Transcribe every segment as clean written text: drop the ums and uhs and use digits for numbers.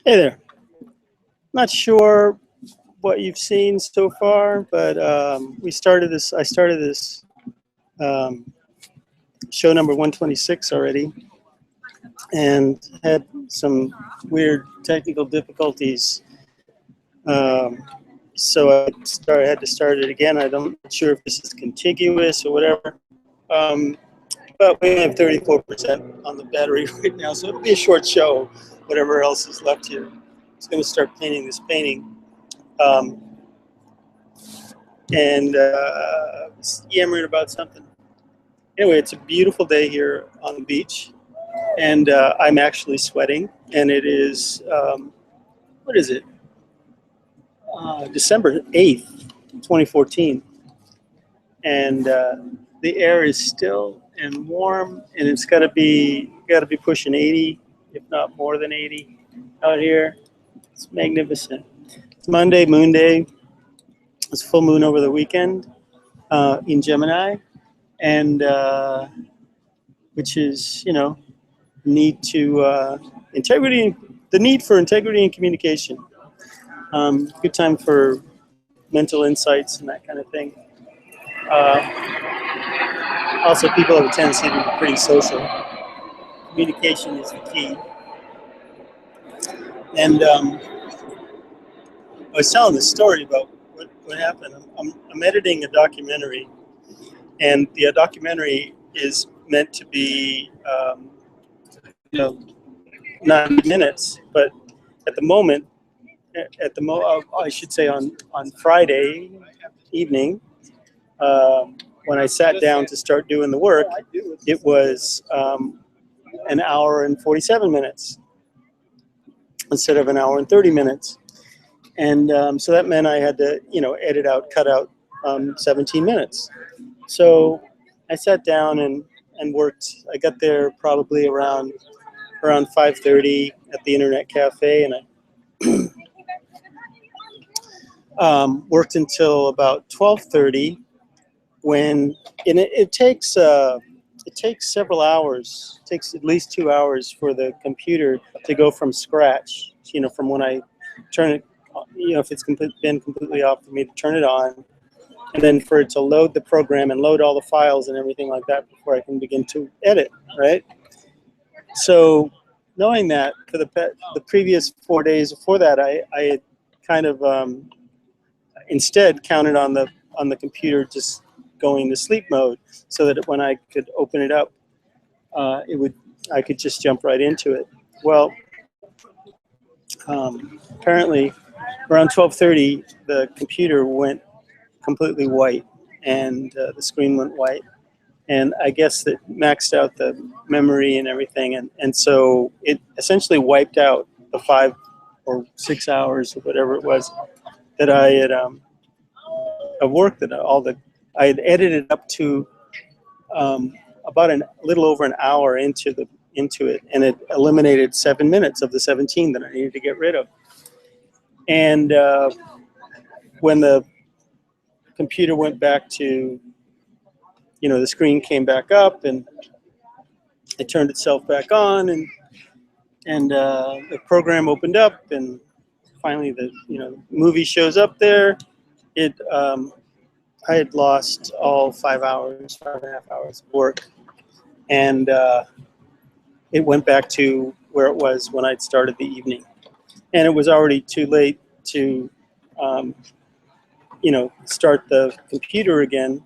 Hey there. Not sure what you've seen so far, but I started this show number 126 already, and had some weird technical difficulties. So I had to start it again. I'm not sure if this is contiguous or whatever. But we have 34% on the battery right now, so it'll be a short show, whatever else is left here. I'm just going to start painting this painting. And yammering about something. Anyway, it's a beautiful day here on the beach, and I'm actually sweating, and it is, what is it? December 8th, 2014. And the air is still and warm, and it's got to be pushing 80, if not more than 80 out here. It's magnificent. It's Monday, Moon Day. It's full moon over the weekend in Gemini, and which is, you know, need to integrity, the need for integrity and communication. Good time for mental insights and that kind of thing. Also, people have a tendency to be pretty social. Communication is the key. And I was telling this story about what happened. I'm editing a documentary, and the documentary is meant to be, 9 minutes, but at the moment, I should say on Friday evening, when I sat down to start doing the work, it was an hour and 47 minutes instead of an hour and 30 minutes. And so that meant I had to, cut out 17 minutes. So I sat down and worked. I got there probably around 5:30 at the Internet Cafe, and I worked until about 12:30. It takes several hours. It takes at least 2 hours for the computer to go from scratch. From when I turn it, if it's been completely off, for me to turn it on, and then for it to load the program and load all the files and everything like that before I can begin to edit, right? So knowing that, for the previous 4 days before that, I had kind of instead counted on the computer just going to sleep mode, so that when I could open it up, I could just jump right into it. Well, apparently around 12:30, the computer went completely white, and the screen went white, and I guess that maxed out the memory and everything, and so it essentially wiped out the 5 or 6 hours or whatever it was that I had of work, that I had edited up to about a little over an hour into it, and it eliminated 7 minutes of the 17 that I needed to get rid of. And when the computer went back to, the screen came back up, and it turned itself back on, and the program opened up, and finally the movie shows up there. I had lost all 5.5 hours of work, and it went back to where it was when I'd started the evening, and it was already too late to start the computer again,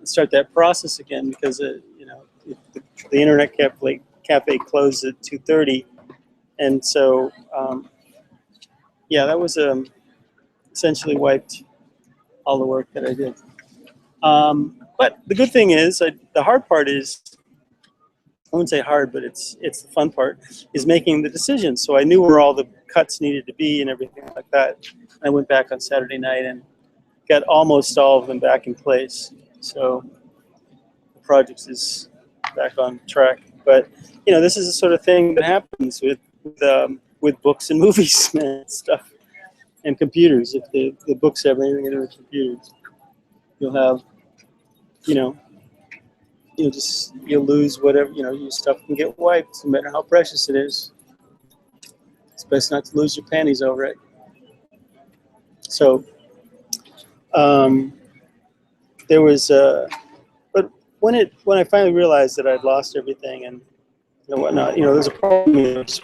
start that process again, because the Internet Cafe closed at 2:30, and so that was essentially wiped all the work that I did. But the good thing is, the hard part is, I wouldn't say hard, but it's the fun part, is making the decisions. So I knew where all the cuts needed to be and everything like that. I went back on Saturday night and got almost all of them back in place. So the project is back on track. But this is the sort of thing that happens with books and movies and stuff, and computers. If the books have anything to do with computers, you'll have, you'll lose whatever, your stuff can get wiped, no matter how precious it is. It's best not to lose your panties over it. So there was, but when I finally realized that I'd lost everything and whatnot, there's a problem. I just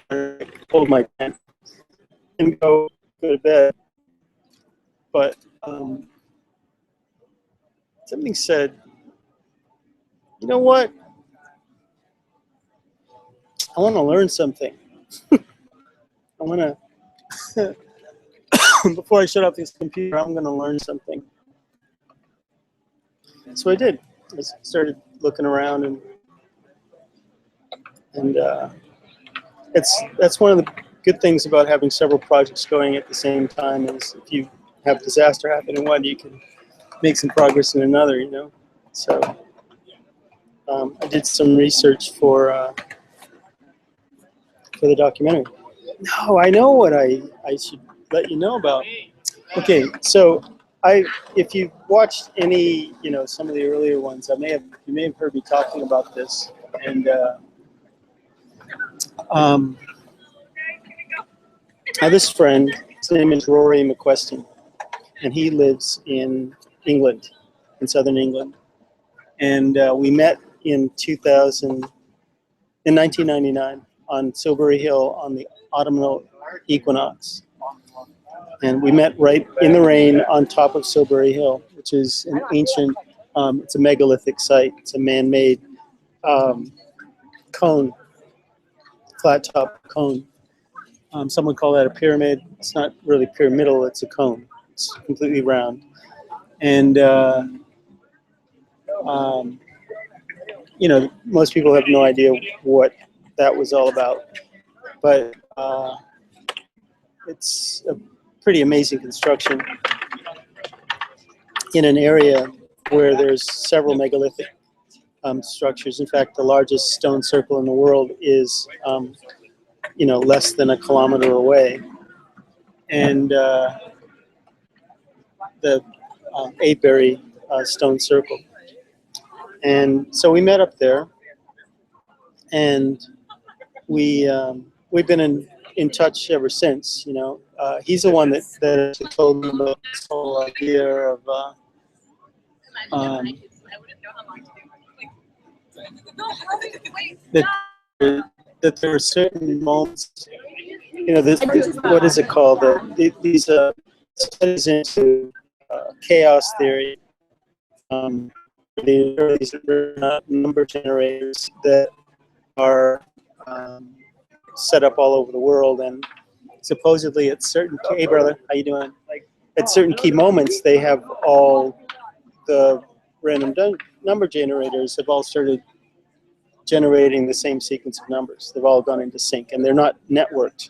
hold my tent and go to bed. But something said, you know what? I want to learn something. I want to, before I shut off this computer, I'm going to learn something. So I did. I started looking around, and that's one of the good things about having several projects going at the same time is if you have a disaster happen in one, you can make some progress in another, So I did some research for the documentary. No, I know what I should let you know about. Okay, so if you've watched any, some of the earlier ones, you may have heard me talking about this, and I have this friend. His name is Rory McQuestion, and he lives in England, in southern England, and we met in 1999 on Silbury Hill on the autumnal equinox. And we met right in the rain on top of Silbury Hill, which is an ancient, it's a megalithic site. It's a man-made cone, flat top cone. Some would call that a pyramid. It's not really pyramidal, it's a cone. It's completely round. And, most people have no idea what that was all about. But it's a pretty amazing construction in an area where there's several megalithic structures. In fact, the largest stone circle in the world is, less than a kilometer away. And the Avebury stone circle. And so we met up there, and we've been in touch ever since. He's the one that told me about this whole idea of that there are certain moments. What is it called? These studies into chaos theory. These are number generators that are set up all over the world, and supposedly at certain, hey brother, how you doing? At certain key moments, they have all the random number generators have all started generating the same sequence of numbers. They've all gone into sync, and they're not networked.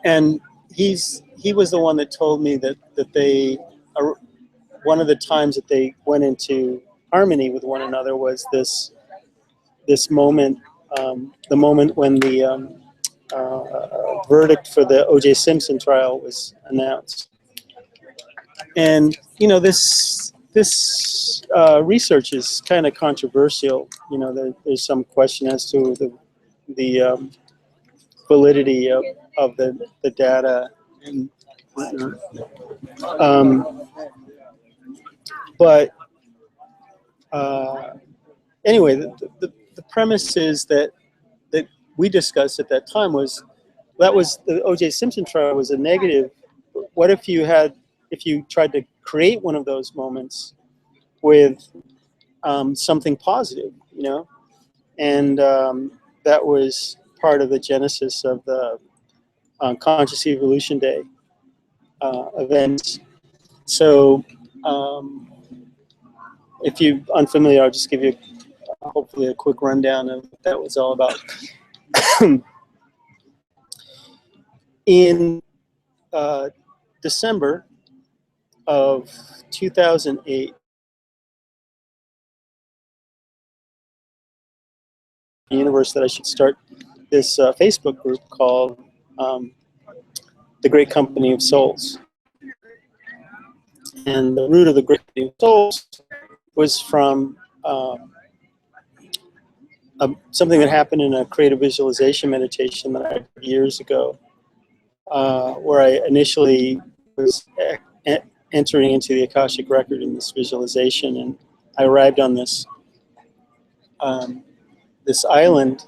And he was the one that told me that they are, one of the times that they went into harmony with one another was this moment, the moment when the verdict for the O.J. Simpson trial was announced. And this research is kind of controversial. There's some question as to the validity of the data and whatnot. But anyway, the premise is that we discussed at that time was the O.J. Simpson trial was a negative. What if you tried to create one of those moments with something positive, and that was part of the genesis of the Conscious Evolution Day events. So if you're unfamiliar, I'll just give you hopefully a quick rundown of what that was all about. In December of 2008, the universe that I should start this Facebook group called The Great Company of Souls. And the root of the Great Company of Souls was from something that happened in a creative visualization meditation that I did years ago, where I initially was entering into the Akashic record in this visualization, and I arrived on this this island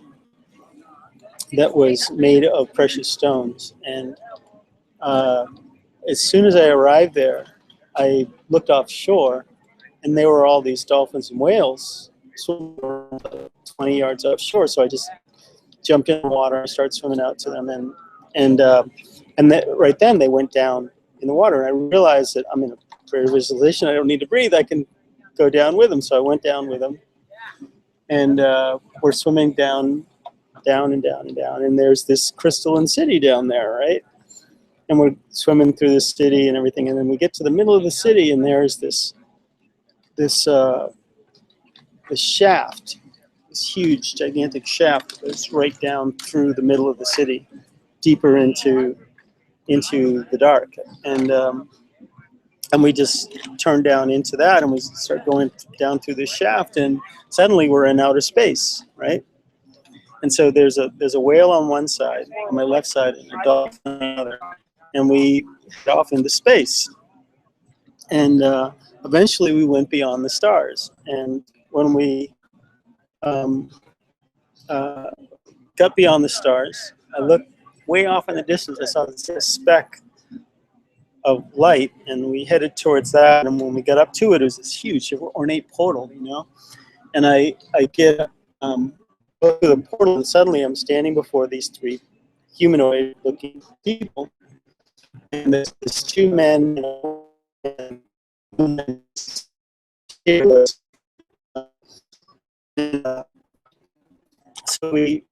that was made of precious stones. And as soon as I arrived there, I looked offshore, and there were all these dolphins and whales swimming 20 yards offshore. So I just jumped in the water and started swimming out to them, and right then they went down in the water. And I realized that I'm in a prayer visualization. I don't need to breathe. I can go down with them. So I went down with them, and we're swimming down and down and down. And there's this crystalline city down there, right? And we're swimming through the city and everything. And then we get to the middle of the city, and there's this shaft, this huge, gigantic shaft that's right down through the middle of the city, deeper into the dark. And we just turn down into that, and we start going down through this shaft, and suddenly we're in outer space, right? And so there's a whale on one side, on my left side, and a dolphin on the other, and we head off into space. And eventually we went beyond the stars. And when we got beyond the stars, I looked way off in the distance. I saw this speck of light, and we headed towards that. And when we got up to it, it was this huge, ornate portal, you know. And I get go through the portal, and suddenly I'm standing before these three humanoid-looking people, and there's two men. And so we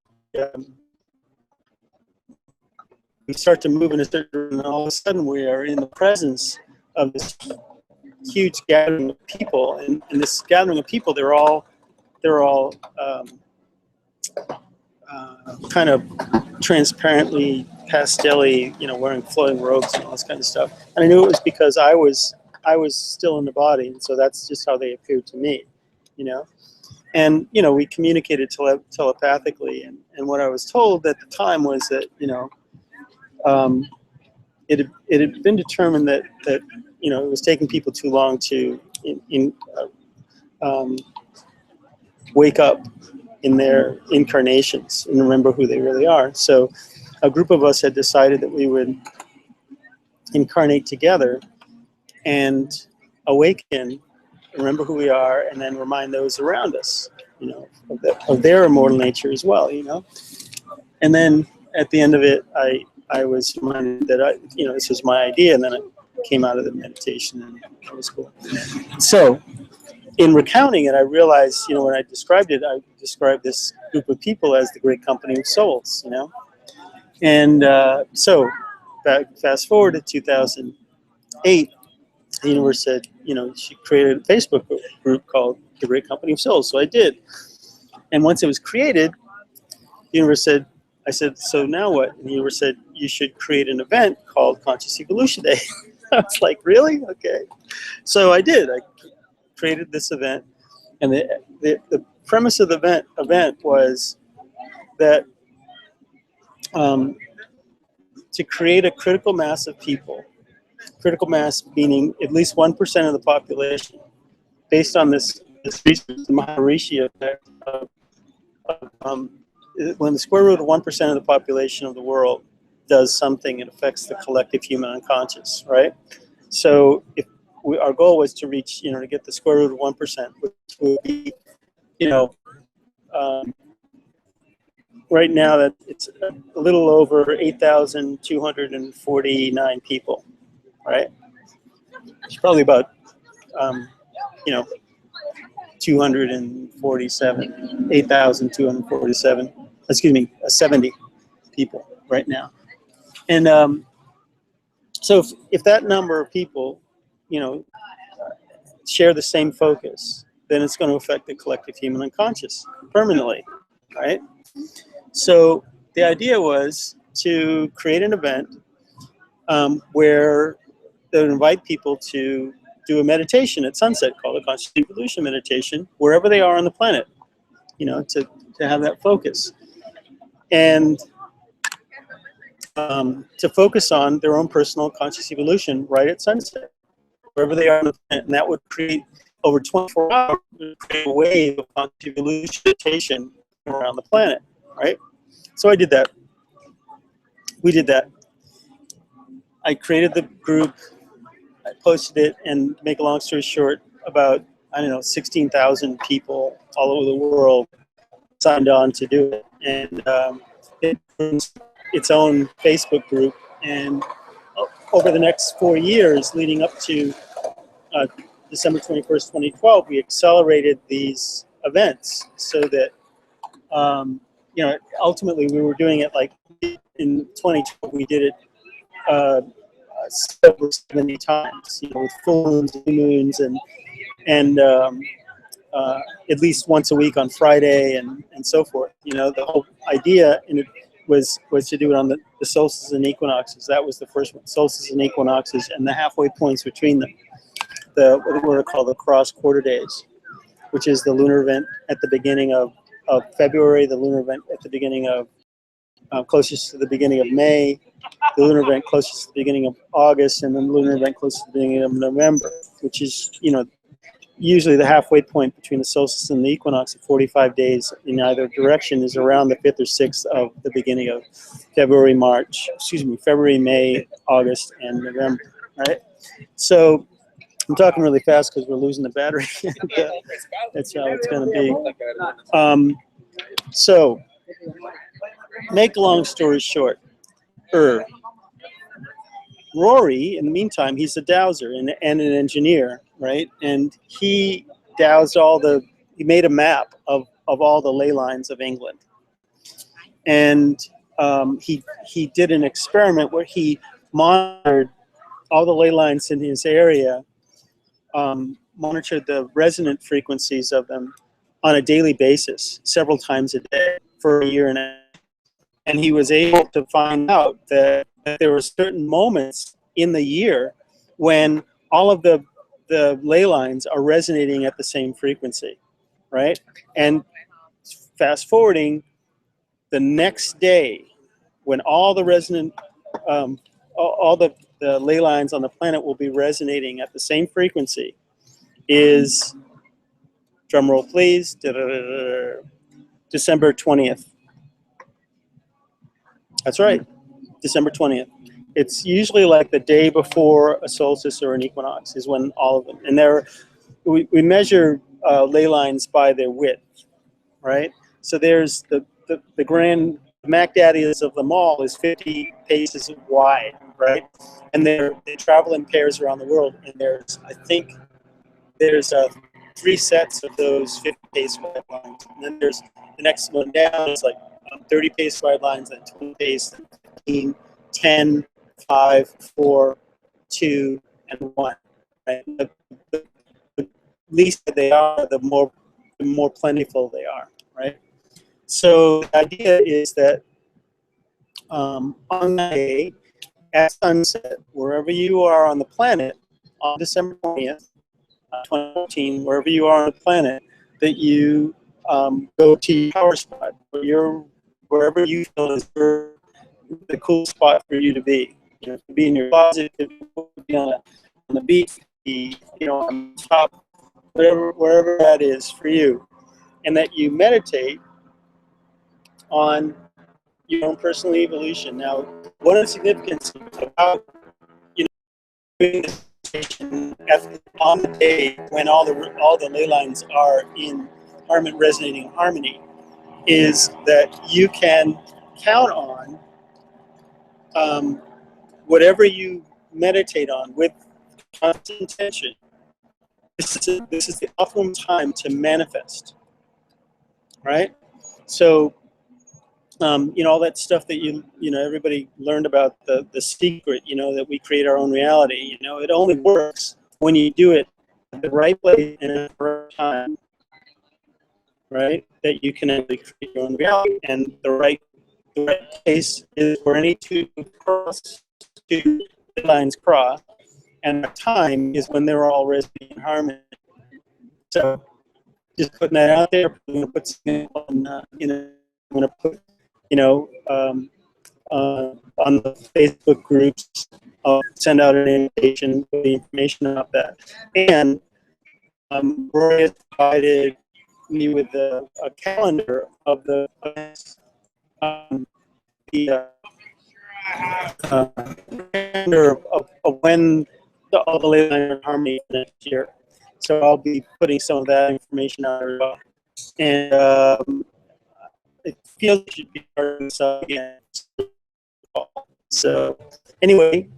start to move in a certain direction, and all of a sudden we are in the presence of this huge gathering of people. And this gathering of people, they're all kind of transparently pastel-y, you know, wearing flowing robes and all this kind of stuff. And I knew it was because I was still in the body, and so that's just how they appeared to me, you know. And, you know, we communicated telepathically, and what I was told at the time was that, you know, it had been determined that you know, it was taking people too long to wake up in their incarnations and remember who they really are. So a group of us had decided that we would incarnate together and awaken, remember who we are, and then remind those around us, you know, of their immortal nature as well, you know. And then at the end of it, I was reminded that you know, this was my idea, and then it came out of the meditation, and it was cool. So in recounting it, I realized, you know, when I described it, I described this group of people as the great company of souls, you know. And so fast forward to 2008, the universe said, you know, she created a Facebook group called the Great Company of Souls. So I did. And once it was created, the universe said, I said, so now what? And the universe said, you should create an event called Conscious Evolution Day. I was like, really? Okay. So I did. I created this event. And the premise of the event was that to create a critical mass of people, critical mass meaning at least 1% of the population, based on this research, the Maharishi effect of when the square root of 1% of the population of the world does something, it affects the collective human unconscious, right? So if our goal was to reach, you know, to get the square root of 1%, which would be, you know, right now that it's a little over 8,249 people, right? It's probably about, you know, 247, 8,247, excuse me, 70 people right now. And so if that number of people, you know, share the same focus, then it's going to affect the collective human unconscious permanently, right? So the idea was to create an event where they would invite people to do a meditation at sunset called a Conscious Evolution meditation, wherever they are on the planet. you know, to have that focus. And to focus on their own personal conscious evolution right at sunset, wherever they are on the planet. And that would create, over 24 hours, create a wave of conscious evolution around the planet, right? So I did that. We did that. I created the group, I posted it, and to make a long story short, about, I don't know, 16,000 people all over the world signed on to do it. And it was its own Facebook group. And over the next 4 years, leading up to December 21st, 2012, we accelerated these events so that, you know, ultimately we were doing it like in 2012, we did it over 70 times, you know, with full moons, new moons, and at least once a week on Friday and so forth. You know, the whole idea in it was to do it on the solstices and equinoxes. That was the first one, solstices and equinoxes, and the halfway points between them. What are called the cross quarter days, which is the lunar event at the beginning of February, the lunar event at the beginning of closest to the beginning of May, the lunar event closest to the beginning of August, and then the lunar event closest to the beginning of November, which is, you know, usually the halfway point between the solstice and the equinox of 45 days in either direction is around the 5th or 6th of the beginning of February, May, August, and November, right? So I'm talking really fast because we're losing the battery. That's how it's going to be. So, make a long story short, Rory, in the meantime, he's a dowser and an engineer, right? And he dowsed he made a map of all the ley lines of England. And he did an experiment where he monitored all the ley lines in his area, monitored the resonant frequencies of them on a daily basis, several times a day for a year and a half. And he was able to find out that there were certain moments in the year when all of the ley lines are resonating at the same frequency, right? And fast forwarding, the next day, when all the resonant, all the ley lines on the planet will be resonating at the same frequency, is, drum roll please, December 20th. That's right, December 20th. It's usually like the day before a solstice or an equinox is when all of them, and we measure ley lines by their width, right? So there's the grand Mac Daddies of them all is 50 paces wide, right? And they travel in pairs around the world, and I think there's 3 sets of those 50 pace wide lines, and then there's the next one down is like 30 pace wide lines, then 20 pace, 15, 10, 5, 4, 2, and 1. Right? The least they are, the more plentiful they are. Right. So the idea is that on that day at sunset, wherever you are on the planet, on December 20th, 2014, wherever you are on the planet, that you go to your power spot, wherever you feel is the cool spot for you to be. You know, to be in your closet, to be on the beach, be, you know, on top, wherever that is for you, and that you meditate on your own personal evolution. Now, what is the significance about, you know, doing this meditation on the day when all the ley lines are in harmony, resonating harmony, is that you can count on whatever you meditate on with constant intention. This is the optimum time to manifest, right? So, you know, all that stuff that you know, everybody learned about the secret, you know, that we create our own reality. You know, it only works when you do it at the right place and at the right time, right? That you can actually create your own reality, and the right place is where any two lines cross, and the time is when they're all resonating in harmony. So just putting that out there. I'm going to put something on, I'm going to put, on the Facebook groups. I'll send out an invitation with the information about that. And Roy has provided me with a calendar of the events. The calendar of when all the Ley Liner Harmony next year. So I'll be putting some of that information out as well. And it feels it should be part of this again. So anyway,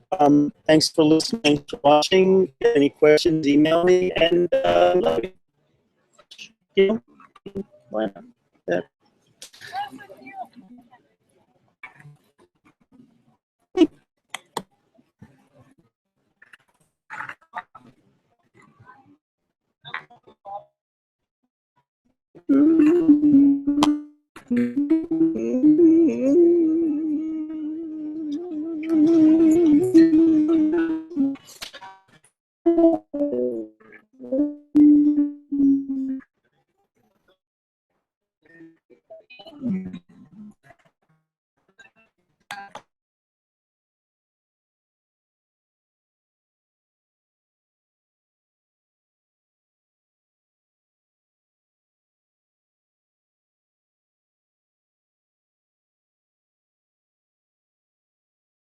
thanks for listening, thanks for watching. If you have any questions, email me, and love you. Why not? Yeah.